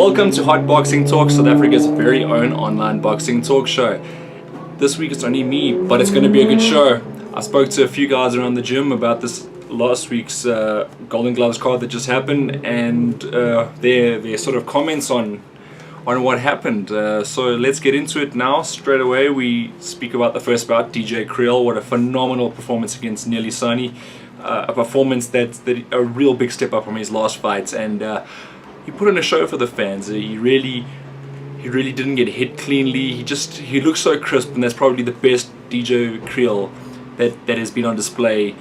Welcome to Hot Boxing Talk, South Africa's very own online boxing talk show. This week it's only me, but it's going to be a good show. I spoke to a few guys around the gym about this last week's GoldenGloves card that just happened, and their sort of comments on what happened. So let's get into it now. Straight away we speak about the first bout, DJ Creole. What a phenomenal performance against Ngebinyana. A performance that's a real big step up from his last fights, and he put on a show for the fans. He really didn't get hit cleanly. He looks so crisp, and that's probably the best DJ Creole that has been on display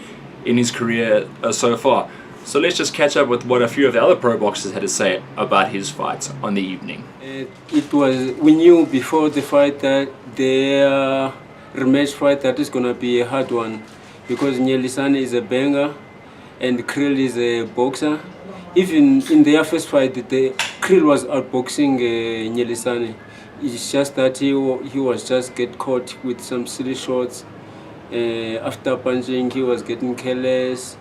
in his career so far. So let's just catch up with what a few of the other pro boxers had to say about his fight on the evening. We knew before the fight that the rematch fight that is gonna be a hard one, because Ngebinyana is a banger and Creole is a boxer. Even in their first fight, Creole was outboxing Ngebinyana. It's just that he was just get caught with some silly shots. After punching, he was getting careless.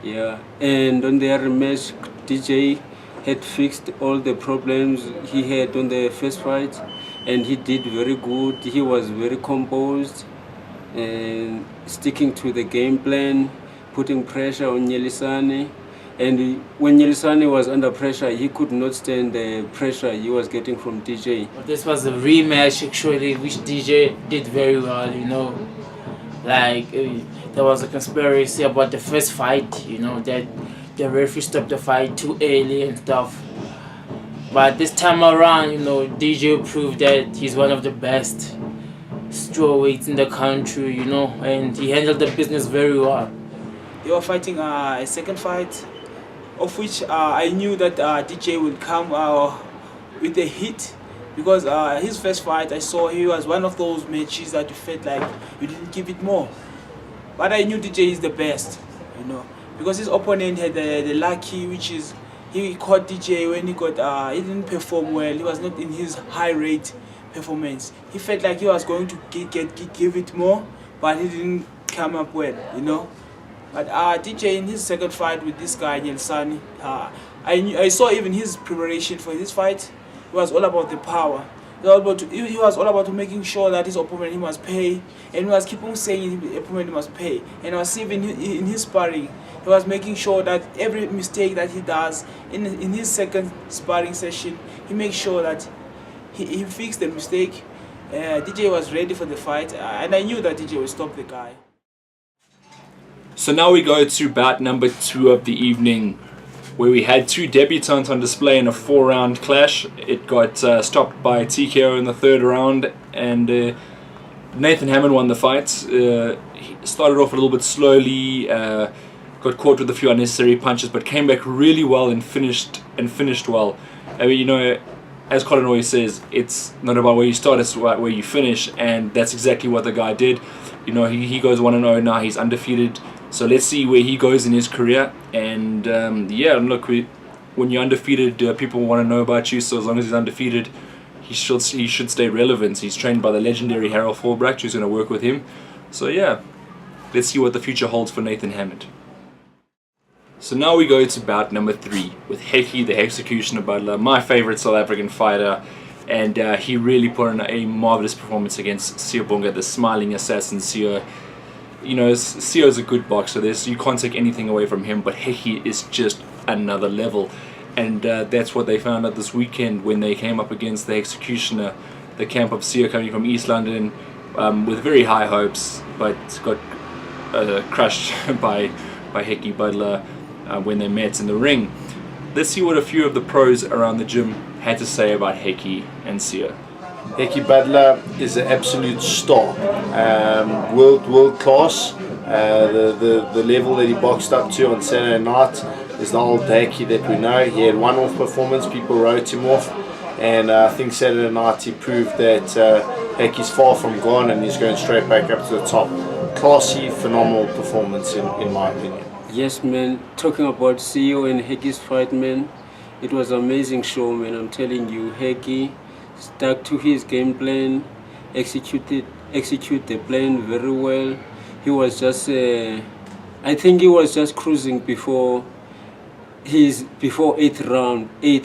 Yeah, and on their rematch, DJ had fixed all the problems he had on the first fight, and he did very good. He was very composed and sticking to the game plan, putting pressure on Ngebinyana. And when Ngebinyana was under pressure, he could not stand the pressure he was getting from DJ. This was a rematch actually, which DJ did very well, you know. Like, there was a conspiracy about the first fight, you know, that the referee stopped the fight too early and stuff. But this time around, you know, DJ proved that he's one of the best strawweights in the country, you know, and he handled the business very well. They were fighting a second fight, of which I knew that DJ would come with a hit, because his first fight I saw he was one of those matches that you felt like you didn't give it more. But I knew DJ is the best, you know, because his opponent had the lucky, which is he caught DJ when he he didn't perform well. He was not in his high rate performance. He felt like he was going to give it more, but he didn't come up well, you know. But DJ in his second fight with this guy Ngebinyana, I saw even his preparation for this fight. It was all about the power. He was all about making sure that his opponent he must pay, and he was keep on saying his opponent must pay. And I was even in his sparring, he was making sure that every mistake that he does in his second sparring session, he makes sure that he fixed the mistake. DJ was ready for the fight, and I knew that DJ would stop the guy. So now we go to bout number 2 of the evening, where we had two debutants on display in a 4-round clash. It got stopped by TKO in the 3rd round, and Nathan Hammond won the fight. He started off a little bit slowly, got caught with a few unnecessary punches, but came back really well and finished well. I mean, you know, as Colin always says, it's not about where you start, it's about where you finish, and that's exactly what the guy did. You know, he goes 1-0 now, he's undefeated. So let's see where he goes in his career. And yeah, look, when you're undefeated, people want to know about you. So as long as he's undefeated, he should stay relevant. He's trained by the legendary Harold Fulbrecht, who's going to work with him. So yeah, let's see what the future holds for Nathan Hammond. So now we go to bout number 3 with Heki, the Executioner Butler, my favorite South African fighter. And he really put in a marvelous performance against Siyabonga, the smiling assassin Siyo. You know, Siyo's a good boxer. You can't take anything away from him, but Heki is just another level. And that's what they found out this weekend when they came up against the Executioner, the camp of Siyo coming from East London, with very high hopes, but got crushed by Heki Butler when they met in the ring. Let's see what a few of the pros around the gym had to say about Heki and Siyo. Heki Butler is an absolute star, world class. The level that he boxed up to on Saturday night is the old Heki that we know. He had one-off performance, people wrote him off, and I think Saturday night he proved that Heki's far from gone and he's going straight back up to the top. Classy, phenomenal performance in my opinion. Yes, man. Talking about Siyo and Heki's fight, man, it was an amazing show, man. I'm telling you, Heki stuck to his game plan, execute the plan very well. He was just, I think he was just cruising before 8th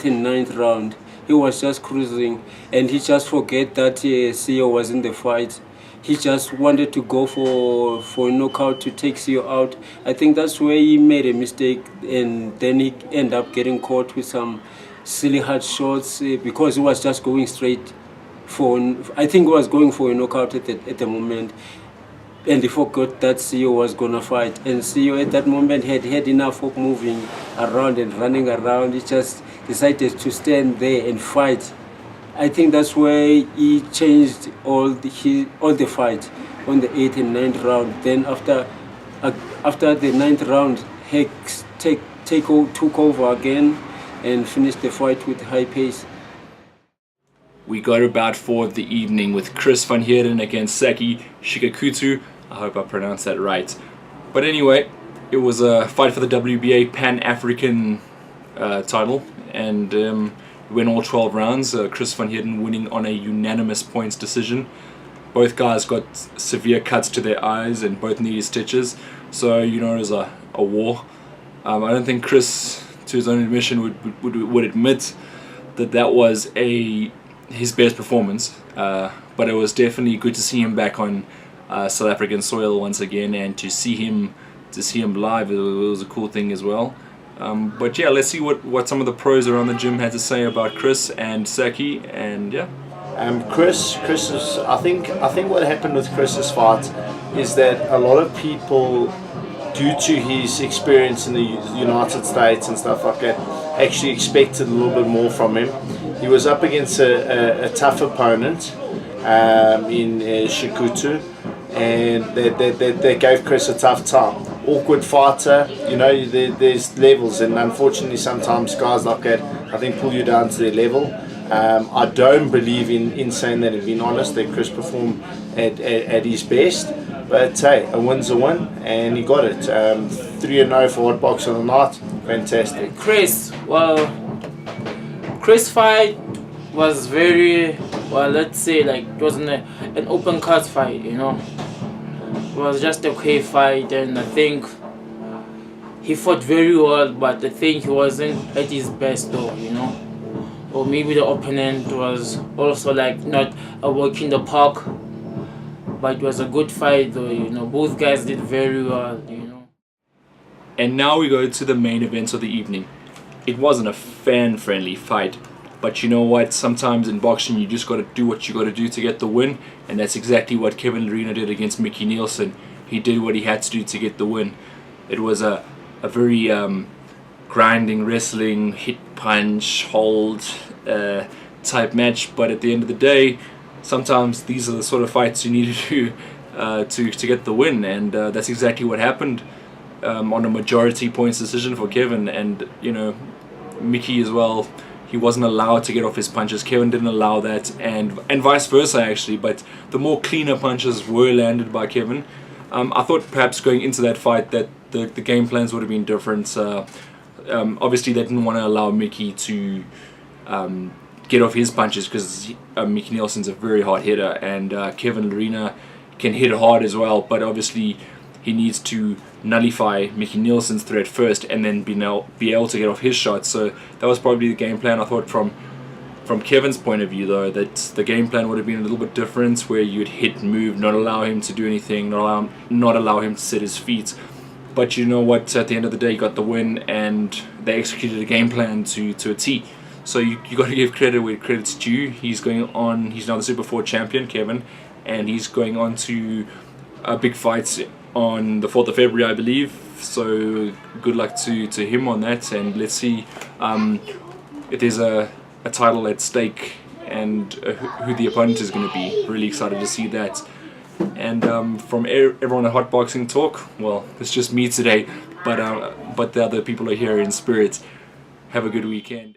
and 9th round. he was just cruising, and he just forget that CEO was in the fight. He just wanted to go for a knockout to take CEO out. I think that's where he made a mistake, and then he ended up getting caught with some silly hard shots because he was just going straight for. I think he was going for a knockout at the moment, and he forgot that CEO was gonna fight. And CEO at that moment had enough of moving around and running around. He just decided to stand there and fight. I think that's where he changed all the fight on the 8th and 9th round. Then after the 9th round, Hex took over again and finished the fight with high pace. We got about 4 of the evening with Chris van Heerden against Saki Shikakutu. I hope I pronounced that right. But anyway, it was a fight for the WBA Pan-African title, and we went all 12 rounds. Chris van Heerden winning on a unanimous points decision. Both guys got severe cuts to their eyes and both needed stitches, so you know it was a war. I don't think Chris, to his own admission, would admit that was his best performance, but it was definitely good to see him back on South African soil once again, and to see him live, it was a cool thing as well. But yeah, let's see what some of the pros around the gym had to say about Chris and Saki, and yeah. Chris is. I think what happened with Chris's fight is that a lot of people, due to his experience in the United States and stuff like that, actually expected a little bit more from him. He was up against a tough opponent in Shikutu, and they gave Chris a tough time. Awkward fighter, there's levels, and unfortunately sometimes guys like that, I think, pull you down to their level. I don't believe in saying that, and being honest, that Chris performed at his best, but hey, a win's a win, and he got it. 3-0 for Hot Box on the night, fantastic. Chris fight was very, let's say, like, it wasn't an open cut fight, It was just a okay fight, and I think he fought very well, but I think he wasn't at his best though, Or maybe the opponent was also like not a walk in the park, but it was a good fight though, Both guys did very well, And now we go to the main event of the evening. It wasn't a fan-friendly fight, but you know what? Sometimes in boxing you just got to do what you got to do to get the win, and that's exactly what Kevin Lerena did against Mickey Nielsen. He did what he had to do to get the win. It was a very grinding, wrestling, hit, punch, hold type match, but at the end of the day, sometimes these are the sort of fights you need to do to get the win, and that's exactly what happened on a majority points decision for Kevin. And Mickey as well, he wasn't allowed to get off his punches. Kevin didn't allow that, and vice versa actually, but the more cleaner punches were landed by Kevin. I thought perhaps going into that fight that the game plans would have been different. Obviously they didn't want to allow Mickey to get off his punches, because Mickey Nielsen's a very hard hitter, and Kevin Lerena can hit hard as well, but obviously he needs to nullify Mickey Nielsen's threat first and then be able to get off his shots. So that was probably the game plan. I thought from Kevin's point of view though, that the game plan would have been a little bit different, where you'd hit and move, not allow him to do anything, not allow him to set his feet. But you know what, at the end of the day, he got the win, and they executed a game plan to a T. So you got to give credit where credit's due. He's now the Super 4 champion, Kevin, and he's going on to big fights on the 4th of February, I believe. So good luck to him on that, and let's see if there's a title at stake and who the opponent is going to be. Really excited to see that. And from everyone at Hot Boxing Talk, well, it's just me today, but the other people are here in spirit. Have a good weekend.